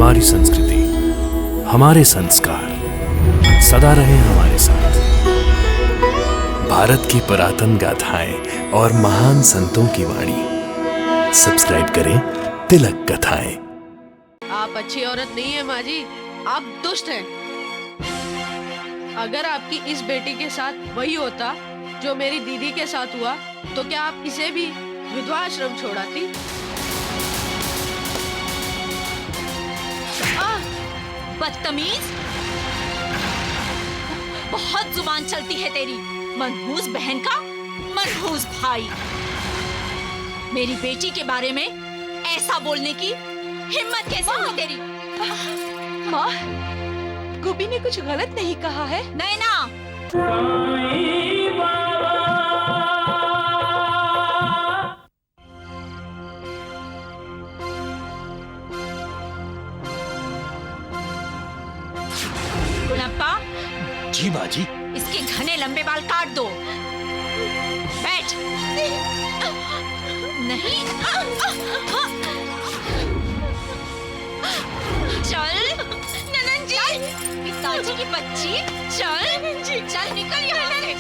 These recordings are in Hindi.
हमारी संस्कृति, हमारे संस्कार सदा रहे हमारे साथ। भारत की पुरातन गाथाएं और महान संतों की वाणी। सब्सक्राइब करें तिलक कथाएं। आप अच्छी औरत नहीं है माँ जी, आप दुष्ट हैं। अगर आपकी इस बेटी के साथ वही होता जो मेरी दीदी के साथ हुआ, तो क्या आप इसे भी विधवा आश्रम छोड़ाती? बदतमीज, बहुत जुबान चलती है तेरी। मनहूस बहन का मनहूस भाई, मेरी बेटी के बारे में ऐसा बोलने की हिम्मत कैसे हुई तेरी? माँ, गोपी ने कुछ गलत नहीं कहा है। नैना, गुणप्पा, जी माँ जी। इसके घने लंबे बाल काट दो। बैठ। नहीं, चल ननन जी, पिताजी की बच्ची, चल चल निकल यहाँ से,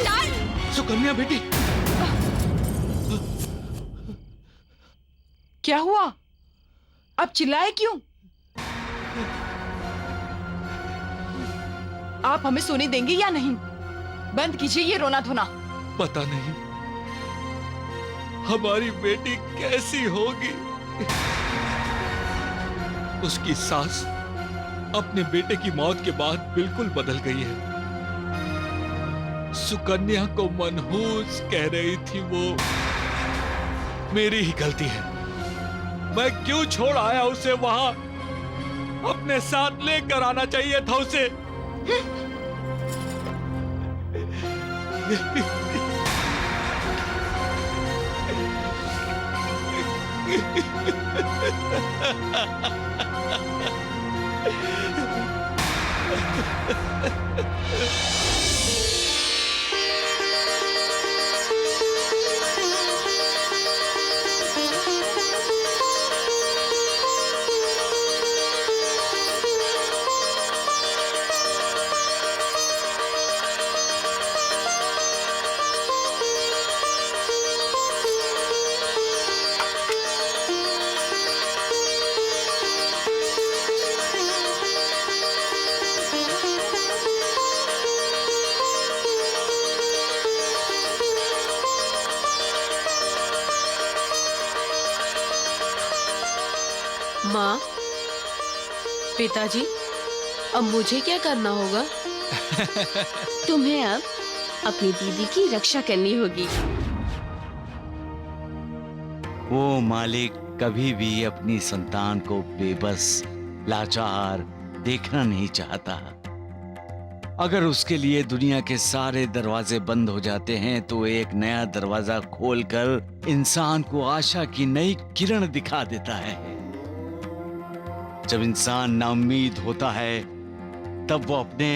चल। सुकन्या बेटी, क्या हुआ? अब चिल्लाए क्यों? आप हमें सोने देंगे या नहीं? बंद कीजिए ये रोना धोना। पता नहीं हमारी बेटी कैसी होगी। उसकी सास अपने बेटे की मौत के बाद बिल्कुल बदल गई है। सुकन्या को मनहूस कह रही थी वो। मेरी ही गलती है। मैं क्यों छोड़ आया उसे वहां? अपने साथ लेकर आना चाहिए था उसे। माँ, पिताजी, अब मुझे क्या करना होगा? तुम्हें अब अपनी दीदी की रक्षा करनी होगी। वो मालिक कभी भी अपनी संतान को बेबस, लाचार देखना नहीं चाहता। अगर उसके लिए दुनिया के सारे दरवाजे बंद हो जाते हैं तो एक नया दरवाजा खोलकर इंसान को आशा की नई किरण दिखा देता है। जब इंसान नाउम्मीद होता है तब वो अपने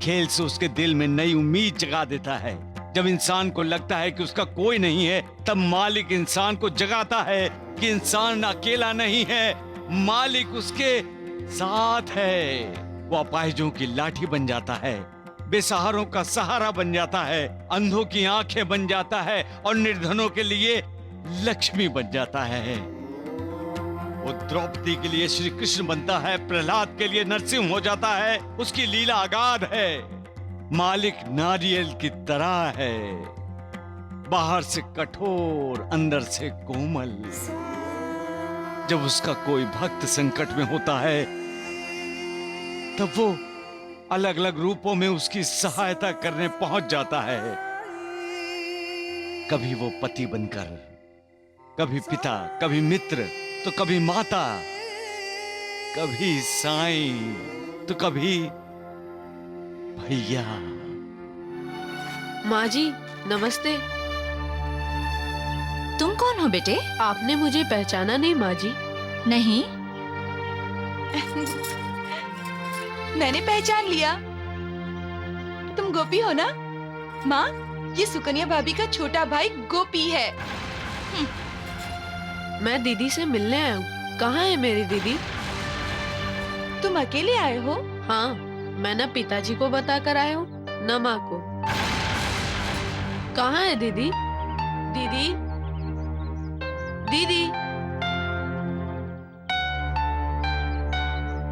खेल से उसके दिल में नई उम्मीद जगा देता है। जब इंसान को लगता है कि उसका कोई नहीं है, तब मालिक इंसान को जगाता है कि इंसान अकेला नहीं है, मालिक उसके साथ है। वो अपाहिजों की लाठी बन जाता है, बेसहारों का सहारा बन जाता है, अंधों की आंखें बन जाता है और निर्धनों के लिए लक्ष्मी बन जाता है। वो द्रौपदी के लिए श्री कृष्ण बनता है, प्रहलाद के लिए नरसिंह हो जाता है। उसकी लीला अगाध है। मालिक नारियल की तरह है, बाहर से कठोर, अंदर से कोमल। जब उसका कोई भक्त संकट में होता है तब वो अलग अलग रूपों में उसकी सहायता करने पहुंच जाता है। कभी वो पति बनकर, कभी पिता, कभी मित्र, तो कभी माता, कभी साईं, तो कभी भैया। माँ जी, नमस्ते। तुम कौन हो बेटे? आपने मुझे पहचाना नहीं माँ जी? नहीं। मैंने पहचान लिया। तुम गोपी हो ना? माँ, ये सुकन्या भाभी का छोटा भाई गोपी है। मैं दीदी से मिलने आया हूँ। कहाँ है मेरी दीदी? तुम अकेले आए हो? हाँ, मैं न पिताजी को बता कर आया हूँ न माँ को। कहाँ है दीदी? दीदी, दीदी।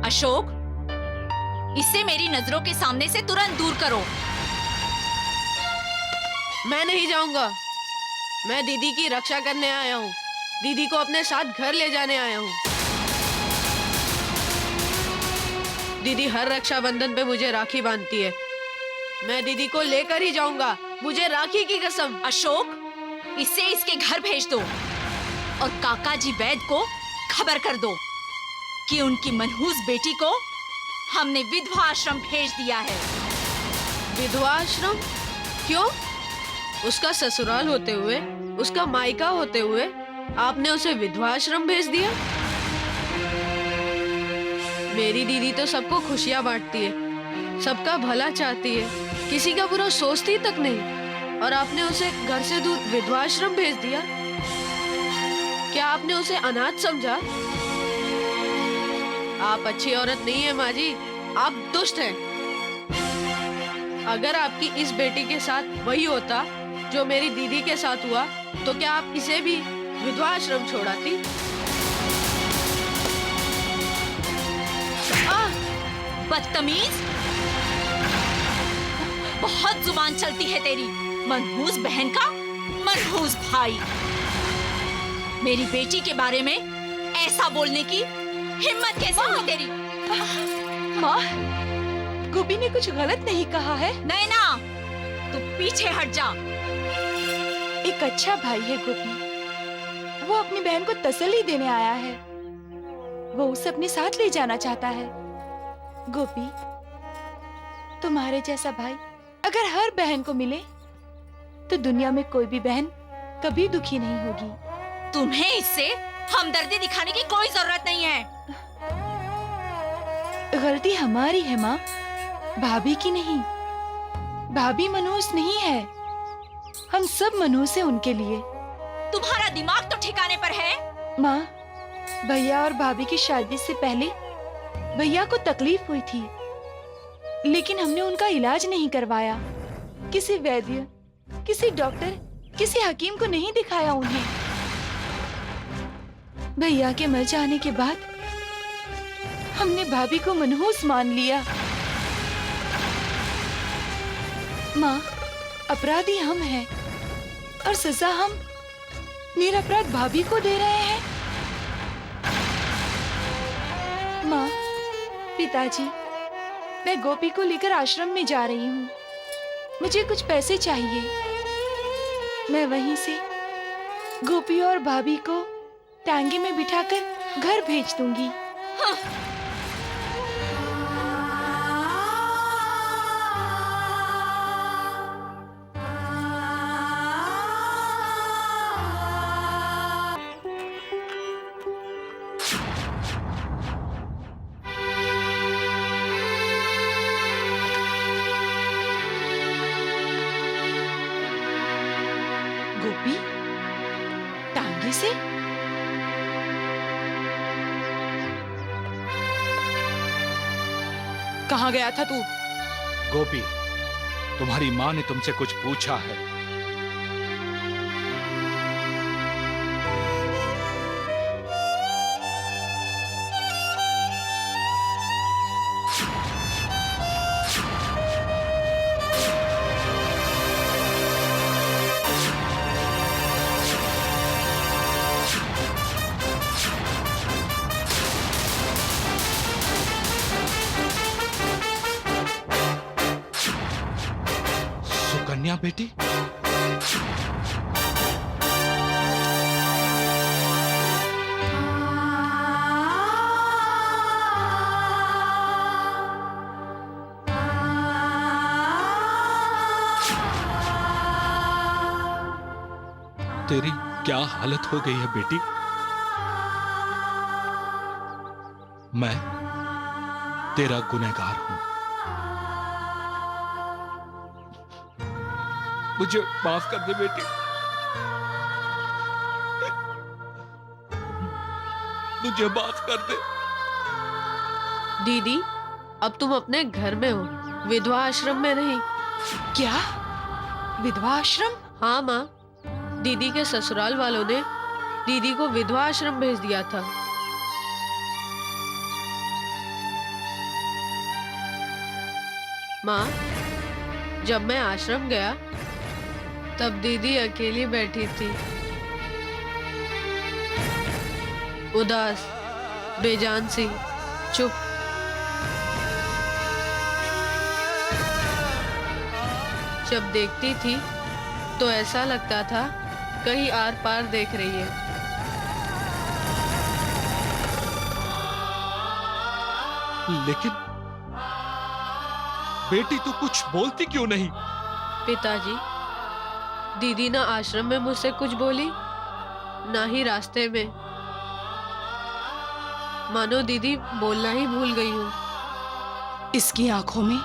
अशोक, इसे मेरी नजरों के सामने से तुरंत दूर करो। मैं नहीं जाऊंगा। मैं दीदी की रक्षा करने आया हूँ। दीदी को अपने साथ घर ले जाने आया हूँ। दीदी हर रक्षाबंधन पे मुझे राखी बांधती है। मैं दीदी को लेकर ही जाऊंगा, मुझे राखी की कसम। अशोक, इसे इसके घर भेज दो और काका जी वैद को खबर कर दो कि उनकी मनहूस बेटी को हमने विधवा आश्रम भेज दिया है। विधवा आश्रम? क्यों? उसका ससुराल होते हुए, उसका मायका होते हुए आपने उसे विधवा आश्रम भेज दिया? मेरी दीदी तो सबको खुशियां बांटती है, सबका भला चाहती है, किसी का बुरा सोचती तक नहीं, और आपने उसे घर से दूर विधवा आश्रम भेज दिया। क्या आपने उसे अनाथ समझा? आप अच्छी औरत नहीं है माँ जी, आप दुष्ट हैं। अगर आपकी इस बेटी के साथ वही होता जो मेरी दीदी के साथ हुआ, तो क्या आप इसे भी विधवा आश्रम छोड़ाती? बदतमीज, बहुत जुबान चलती है तेरी। मनहूस बहन का मनहूस भाई। मेरी बेटी के बारे में ऐसा बोलने की हिम्मत कैसे हुई तेरी? माँ, गोपी ने कुछ गलत नहीं कहा है। नैना, तू पीछे हट जा। एक अच्छा भाई है गोपी। वो अपनी बहन को तसल्ली देने आया है। वो उसे अपने साथ ले जाना चाहता है। गोपी, तुम्हारे जैसा भाई अगर हर बहन को मिले तो दुनिया में कोई भी बहन कभी दुखी नहीं होगी। तुम्हें इससे हमदर्दी दिखाने की कोई जरूरत नहीं है। गलती हमारी है माँ, भाभी की नहीं। भाभी मनहूस नहीं है, हम सब मनहूस हैं उनके लिए। तुम्हारा दिमाग तो ठिकाने पर है। माँ, भैया और भाभी की शादी से पहले भैया को तकलीफ हुई थी, लेकिन हमने उनका इलाज नहीं करवाया। किसी वैद्य, किसी डॉक्टर, किसी हकीम को नहीं दिखाया उन्हें। भैया के मर जाने के बाद हमने भाभी को मनहूस मान लिया। माँ, अपराधी हम हैं और सजा हम निरपराध भाभी को दे रहे हैं। माँ, पिताजी, मैं गोपी को लेकर आश्रम में जा रही हूँ। मुझे कुछ पैसे चाहिए। मैं वहीं से गोपी और भाभी को टांगे में बिठाकर घर भेज दूंगी। हाँ। गोपी, टांगे से? कहाँ गया था तू? गोपी, तुम्हारी माँ ने तुमसे कुछ पूछा है। सुकन्या बेटी, तेरी क्या हालत हो गई है बेटी? मैं तेरा गुनहगार हूं, मुझे माफ कर दे बेटी। मुझे माफ कर दे। दीदी, अब तुम अपने घर में हो, विधवा आश्रम में नहीं। क्या? विधवा आश्रम? हाँ माँ, दीदी के ससुराल वालों ने दीदी को विधवा आश्रम भेज दिया था। माँ, जब मैं आश्रम गया तब दीदी अकेली बैठी थी, उदास, बेजान सी, चुप। जब देखती थी तो ऐसा लगता था कहीं आर पार देख रही है। लेकिन बेटी तो कुछ बोलती क्यों नहीं? पिताजी, दीदी ना आश्रम में मुझसे कुछ बोली, ना ही रास्ते में। मानो दीदी बोलना ही भूल गई हूँ। इसकी आंखों में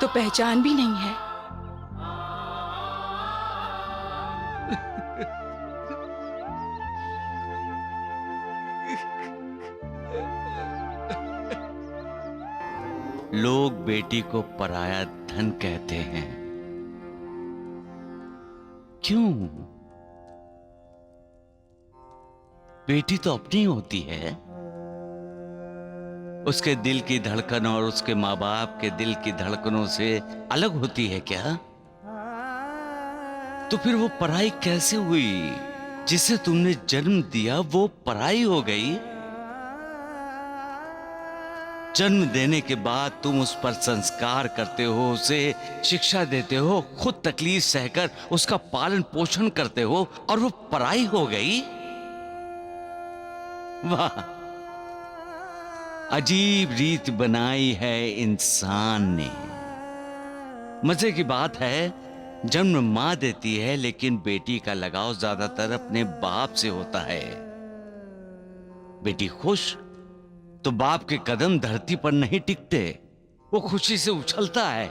तो पहचान भी नहीं है। लोग बेटी को पराया धन कहते हैं। क्यों? बेटी तो अपनी होती है। उसके दिल की धड़कन और उसके माँ बाप के दिल की धड़कनों से अलग होती है क्या? तो फिर वो पराई कैसे हुई? जिसे तुमने जन्म दिया वो पराई हो गई। जन्म देने के बाद तुम उस पर संस्कार करते हो, उसे शिक्षा देते हो, खुद तकलीफ सहकर उसका पालन पोषण करते हो, और वो पराई हो गई। वाह, अजीब रीत बनाई है इंसान ने। मजे की बात है, जन्म मां देती है लेकिन बेटी का लगाव ज्यादातर अपने बाप से होता है। बेटी खुश तो बाप के कदम धरती पर नहीं टिकते, वो खुशी से उछलता है।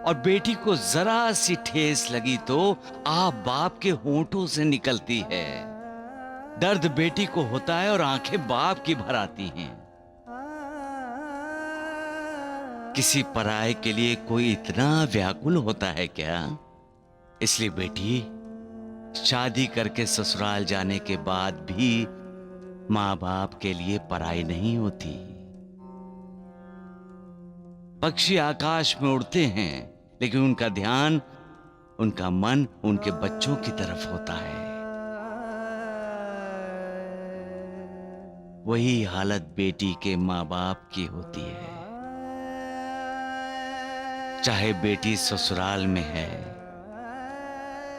और बेटी को जरा सी ठेस लगी तो आप बाप के होंठों से निकलती है। दर्द बेटी को होता है और आंखें बाप की भर आती हैं। किसी पराये के लिए कोई इतना व्याकुल होता है क्या? इसलिए बेटी, शादी करके ससुराल जाने के बाद भी मां बाप के लिए पराई नहीं होती। पक्षी आकाश में उड़ते हैं लेकिन उनका ध्यान, उनका मन उनके बच्चों की तरफ होता है। वही हालत बेटी के मां बाप की होती है। चाहे बेटी ससुराल में है,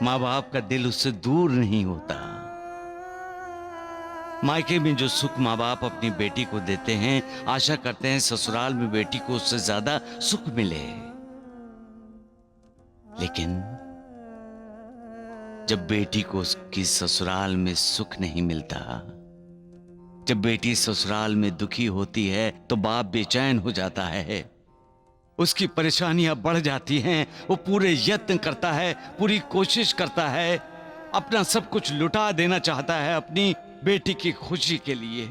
मां बाप का दिल उससे दूर नहीं होता। मायके में जो सुख माँ बाप अपनी बेटी को देते हैं, आशा करते हैं ससुराल में बेटी को उससे ज्यादा सुख मिले। लेकिन जब बेटी को उसकी ससुराल में सुख नहीं मिलता, जब बेटी ससुराल में दुखी होती है तो बाप बेचैन हो जाता है। उसकी परेशानियां बढ़ जाती हैं। वो पूरे यत्न करता है, पूरी कोशिश करता है, अपना सब कुछ लुटा देना चाहता है अपनी बेटी की खुशी के लिए,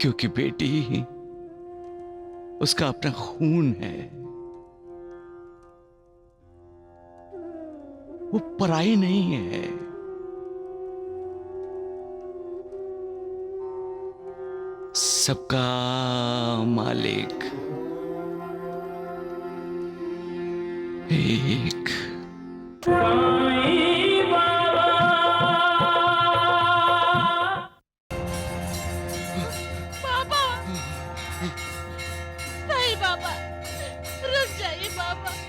क्योंकि बेटी उसका अपना खून है। वो पराई नहीं है। सबका मालिक एक।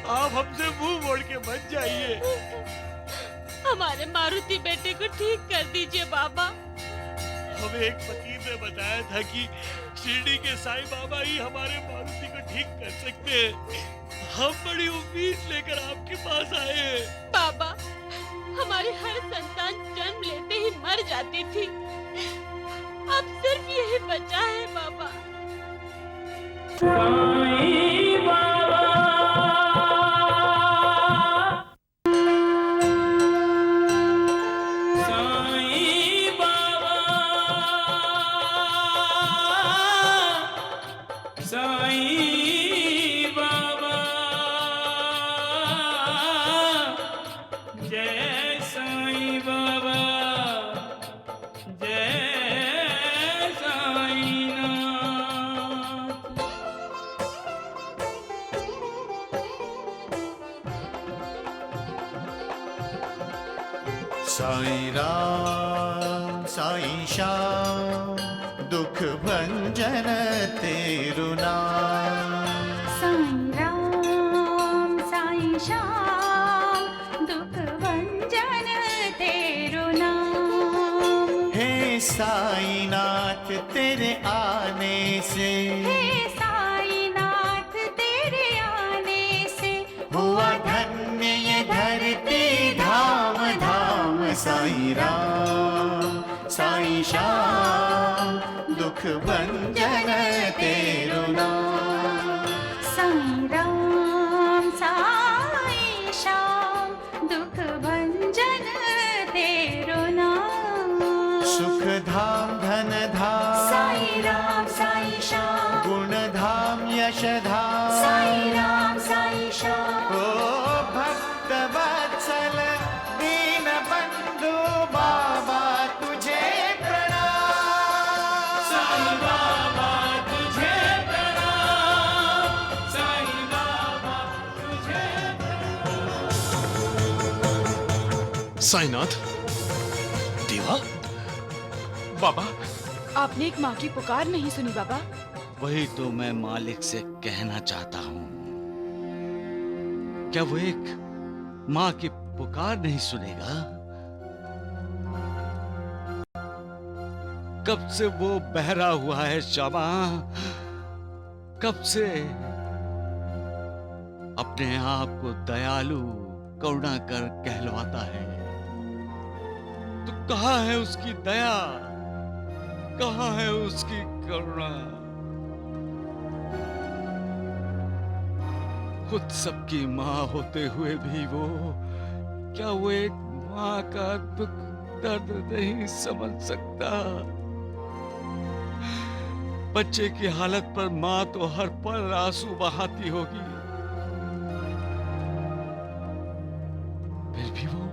आप हमसे मुंह मोड़ के मत जाइए। हमारे मारुति बेटे को ठीक कर दीजिए बाबा। हमें एक फकीर ने बताया था कि शिरडी के साईं बाबा ही हमारे मारुति को ठीक कर सकते हैं। हम बड़ी उम्मीद लेकर आपके पास आए हैं। बाबा, हमारी हर संतान जन्म लेते ही मर जाती थी, अब सिर्फ यही बचा है बाबा। साईं श्याम दुख भंजन तेरु नाम। साईं राम साईं श्याम दुख भंजन तेरु नाम। हे साईं नाथ तेरे आने से, हे साईं नाथ तेरे आने से हुआ धन्य ये धरती धाम धाम। साईं राम साईं श्याम दुख भंजन तेरु नाम। साईं राम साईं श्याम दुख भंजन तेरु नाम। सुख धाम धन धाम साईं राम साईं श्याम। गुण धाम यश धाम साईं राम साईं श्याम। ओ भक्त वत्सल दीन बंधु बाबा तुझे प्रणाम। साईं बाबा तुझे प्रणाम। साईं बाबा तुझे साईनाथ, देवा, बाबा, आपने एक माँ की पुकार नहीं सुनी बाबा? वही तो मैं मालिक से कहना चाहता हूँ। क्या वो एक माँ की पुकार नहीं सुनेगा? कब से वो बहरा हुआ है श्यामा, कब से अपने आप को दयालु करुणाकर कहलवाता है। तो कहाँ है उसकी दया, कहाँ है उसकी करुणा? खुद सबकी माँ होते हुए भी वो, क्या वो एक माँ का दुख दर्द नहीं समझ सकता? बच्चे की हालत पर माँ तो हर पल आंसू बहाती होगी, फिर भी वो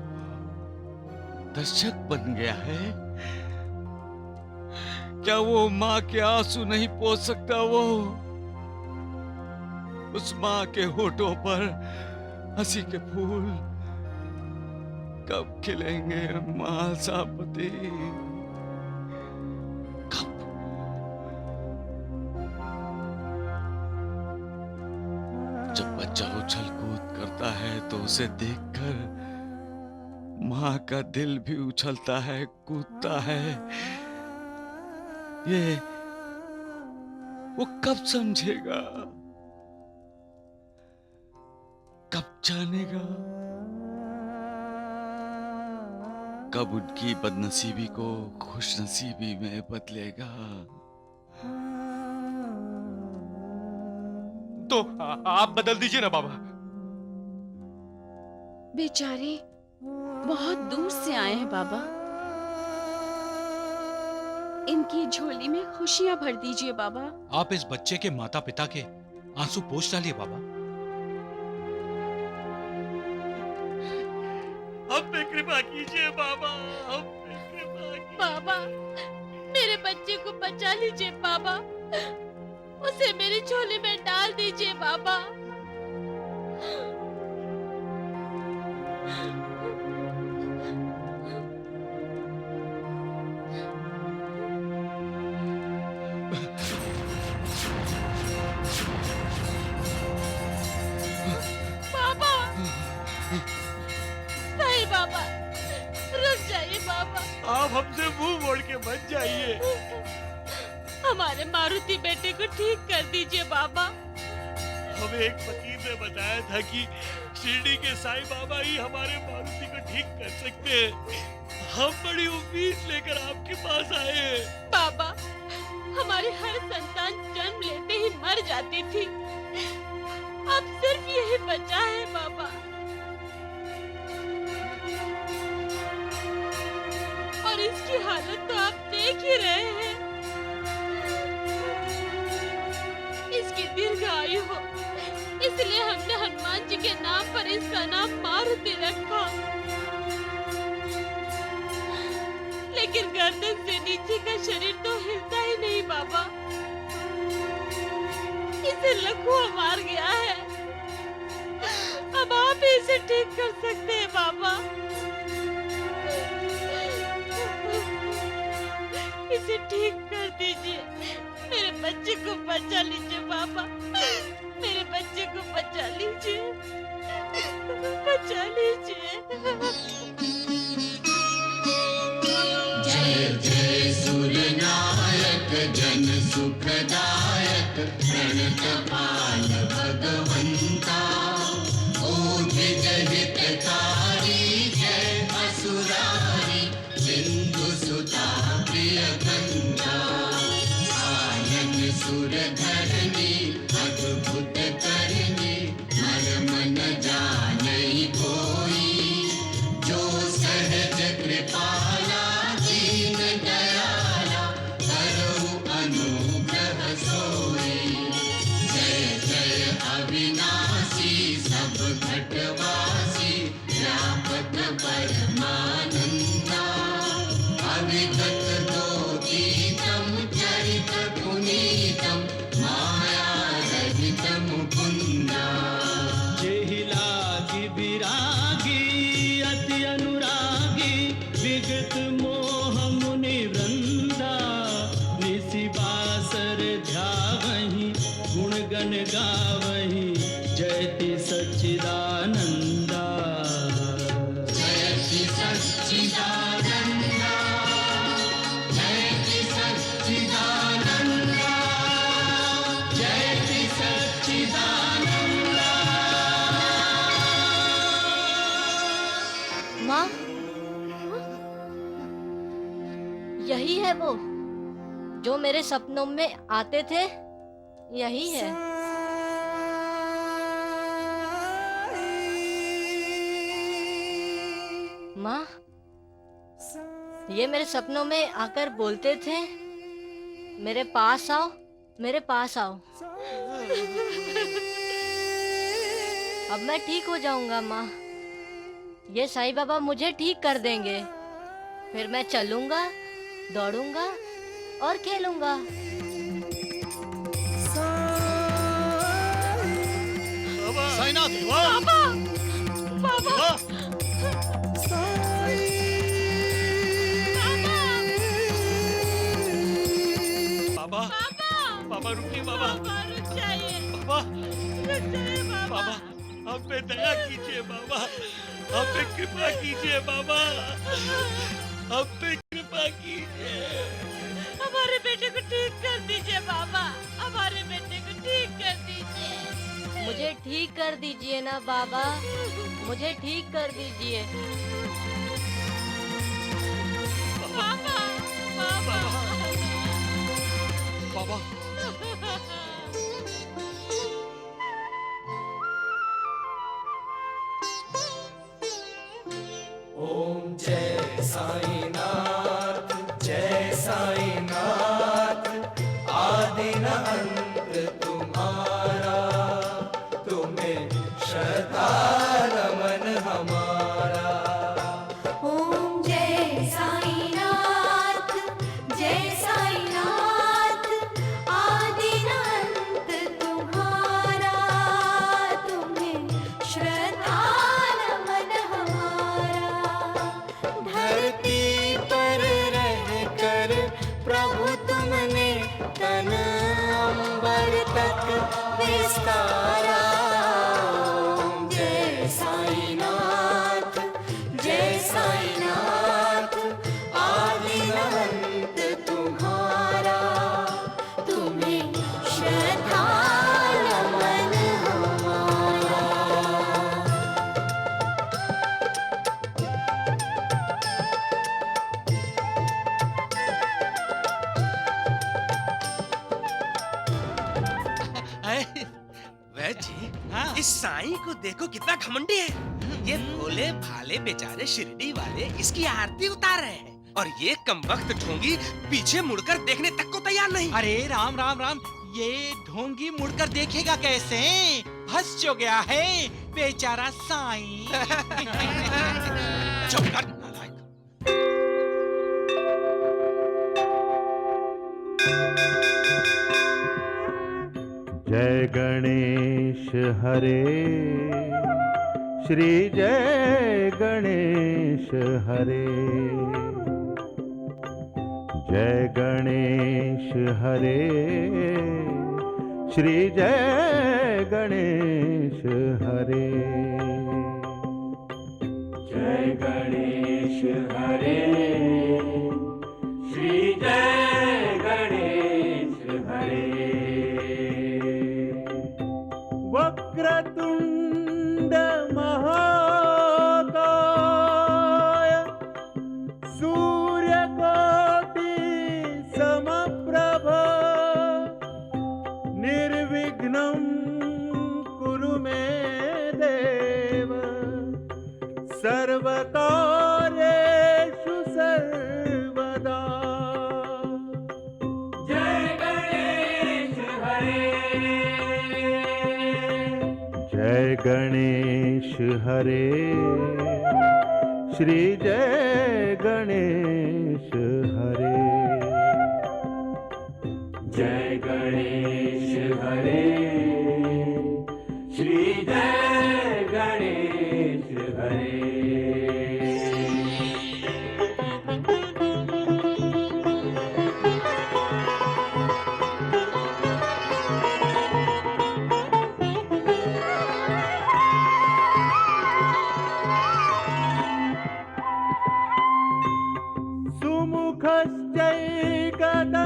दर्शक बन गया है। क्या वो माँ के आंसू नहीं पोंछ सकता? वो उस माँ के होठों पर हंसी के फूल कब खिलेंगे माँ सापति? कब? जब बच्चा उछल कूद करता है तो उसे देखकर माँ का दिल भी उछलता है, कूदता है। ये वो कब समझेगा, कब जानेगा, कब उनकी बदनसीबी को खुशनसीबी में बदलेगा? तो आप बदल दीजिए ना बाबा। बेचारे बहुत दूर से आए हैं बाबा, इनकी झोली में खुशियां भर दीजिए बाबा। आप इस बच्चे के माता पिता के आंसू पोंछ डालिए बाबा। हम पे कृपा कीजिए बाबा, हम पे कृपा कीजिए। बाबा, मेरे बच्चे को बचा लीजिए बाबा, उसे मेरी झोली में डाल दीजिए बाबा। बाबा, नहीं बाबा, रुक जाइए बाबा। आप हमसे मुंह मोड़ के मत जाइए। हमारे मारुति बेटे को ठीक कर दीजिए बाबा। हमें एक फकीर ने बताया था कि शिरडी के साईं बाबा ही हमारे मारुति को ठीक कर सकते हैं। हम बड़ी उम्मीद लेकर आपके पास आए हैं। बाबा, हमारी हर संतान जन्म लेते ही मर जाती थी, अब सिर्फ यही बचा है बाबा। और इसकी हालत तो आप देख ही रहे हैं। इसकी दीर्घ आयु हो, इसलिए हमने हनुमान जी के नाम पर इसका नाम मारुति रखा। लेकिन गर्दन से नीचे का शरीर तो हिलता ही नहीं बाबा, इसे लकवा मार गया है। अब आप ही इसे ठीक कर सकते हैं बाबा। ठीक कर दीजिए। मेरे बच्चे को बचा लीजिए बाबा, मेरे बच्चे को बचा लीजिए, बचा लीजिए। जय जय सूर्यनायक जन सुखदायक प्रणतपाल भगवंता, ओधिज हितकारी जय असुरारी सिंधु सुता प्रिय कंता, आनन सुर धरणी अद्भुत करनी मर्म न जानई कोई, जो सहज कृपाला दीन दयाला करहु अनुग्रह सोई, जय जय अविनाशी सब घटवासी व्यापक परमानंदा, अविगत दोतीतम चरित पुनीतम माया रहित मुकुंदा, जेहि लागी विरागी अति अनुरागी विगत मोह मुनि वृंदा, निसि बासर ध्यावहि गुण गण गावहि जयति सच्चिदानंदा, जयति सच्चिदानंदा, जयति सच्चिदानंदा, जयति सच्चिदानंदा। माँ, यही है वो जो मेरे सपनों में आते थे, यही है। माँ, ये मेरे सपनों में आकर बोलते थे, मेरे पास आओ, मेरे पास आओ। अब मैं ठीक हो जाऊंगा माँ, ये साईं बाबा मुझे ठीक कर देंगे, फिर मैं चलूंगा, दौड़ूंगा और खेलूंगा। साईनाथ, बाबा, बाबा, बाबा, बाबा रुकिए बाबा, रुक जाइए, बाबा, रुक जाइए बाबा। बाबा हम पे दया कीजिए बाबा, हम पे कृपा कीजिए बाबा, हम पे कृपा कीजिए। हमारे बेटे को ठीक कर दीजिए बाबा, हमारे बेटे को ठीक कर दीजिए। मुझे ठीक कर दीजिए ना बाबा, मुझे ठीक कर दीजिए। बाबा, बाबा, बाबा, ओम जय साईनाथ, जय साईनाथ, आदि न अंत तुम्हारा, तुम्हें श्रद्धा नमन हमारा। ओम जय साईनाथ, जय साईनाथ, आदि न अंत तुम्हारा, तुम्हें श्रद्धा नमन हमारा। धरती पर रहकर प्रभु तुमने तन अंबर तक विस्तारा। ओम जय साईनाथ, जय साईनाथ, आदि न अंत तुम्हारा, तुम्हें श्रद्धा नमन हमारा। वह जी, इस साईं को देखो कितना घमंडी है। ये भोले भाले बेचारे शिरडी वाले इसकी आरती उतार रहे हैं और ये कमबख्त ढोंगी पीछे मुड़कर देखने तक को तैयार नहीं। अरे राम राम राम, ये ढोंगी मुड़कर देखेगा कैसे? फंस जो गया है बेचारा साईं। चुप कर नालायक। जय गणेश हरे, श्री जय गणेश हरे। जय गणेश हरे श्री जय गणेश हरे जय गणेश हरे श्री जय गणेश हरे वक्रतुंड महाकाय सूर्यकोटि समप्रभ निर्विघ्नं कुरु मे देव सर्वकार्येषु सर्वदा जय गणेश हरे जय गणेश हरे श्री जय गणेश हरे जय गणेश हरे श्री जय गणेश हरे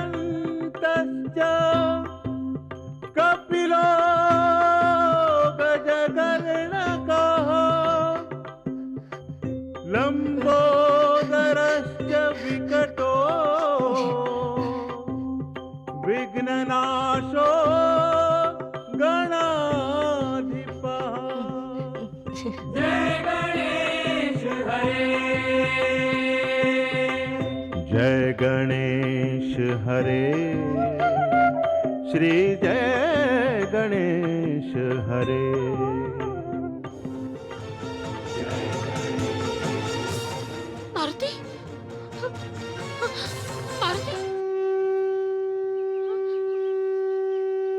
सुमुखश्चैकदन्तश्च कपिलो गजकर्णकः लम्बोदरश्च विकटो विघ्ननाशो गणाधिपः जय गणेश हरे जय गणेश हरे श्री जय गणेश हरे मारुति मारुति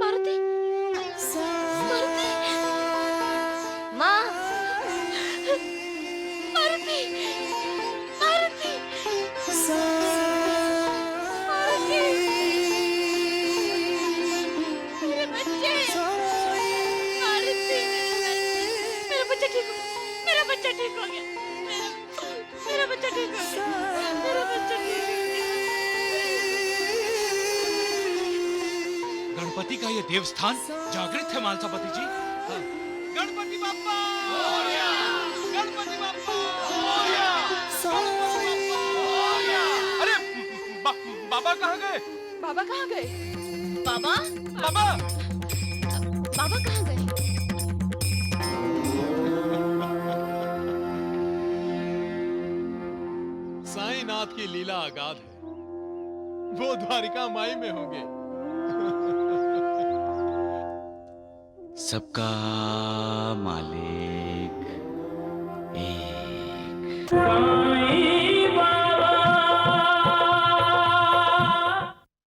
मारुति मारुति माँ मारुति मारुति मेरे बच्चे मारुति मेरा बच्चा ठीक हो गया मेरा बच्चा ठीक हो गया मेरा बच्चा ठीक हो गया मेरा बच्चा ठीक हो गया गणपति का ये देवस्थान जागृत है मालसापति जी। हाँ। गणपति बाप्पा गणपति बाप्पा अरे बाबा कहाँ गए? बाबा कहाँ गए? बाबा बाबा बाबा कहाँ गए? साईनाथ की लीला अगाध है, वो द्वारिका माई में होंगे। सबका मालिक एक साईं